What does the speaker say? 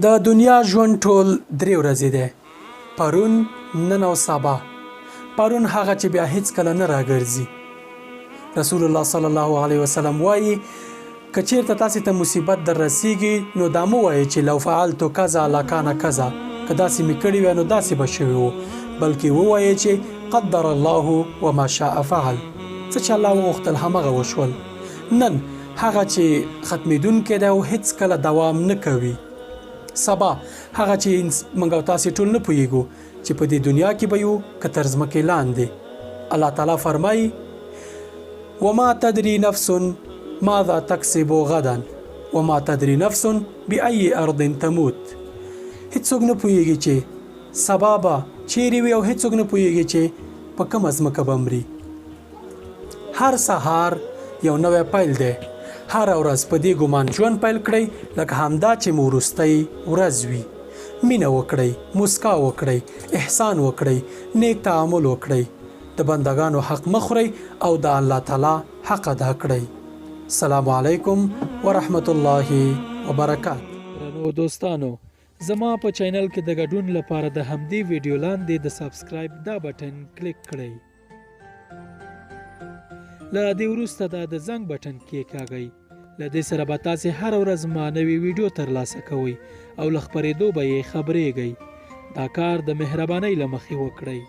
د دنیا ژوند ټول 3 ورځې دی، پرون، نن او سبا. پرون هغه چې بیا هیڅ کله نه راګرځي. رسول الله صلی الله علیه وسلم وایي که چیرته تاسې ته مصیبت در رسیږي نو دا مو وایي چې لو فعلت کذا لکان کذا، که داسې مې کړي وای نو داسې به شوي وو، بلکې ووایي چې قدر الله وما شاء فعل، څه چې الله وغوښتل همغه وشول. نن هغه چې ختمېدونکی دی او هیڅ کله دوام نه کوي. سبا هغه چې موږ او تاسې ټول نه پوهیږو چې په دې دنیا کې به یو که تر ځمکې لاندې. الله تعالی فرمایي وما تدري نفس ماذا تکسب غدا وما تدري نفس بأي أرض تموت. هیڅوک نه پوهیږي چې سبا به چیرې وي او هیڅوک نه پوهیږي چې په کومه ځمکه به مري. هر سهار یو نوی پیل دی. هر ورځ په دې ګمان ژوند پیل کړئ لکه همدا چې مو وروستۍ ورځ وي. مینه وکړئ، موسکا وکړئ، احسان وکړئ، نیک تعامل وکړئ، د بندگانو حق مخورئ او د الله تعالی حق ادا کړئ. السلام علیکم ورحمت الله وبرکاته. نو دوستانو زما په چینل کې د ګډون لپاره د همدې ویډیو لاندې د سبسکرایب دا بټن کلیک کړئ. له دې وروسته د زنګ بټن کېکاږئ. له دې سره به تاسې هر ورځ ما نوې ویډیو ترلاسه کوئ او له خپرېدو به یې خبرېږئ. دا کار د مهربانۍ له مخې وکړئ.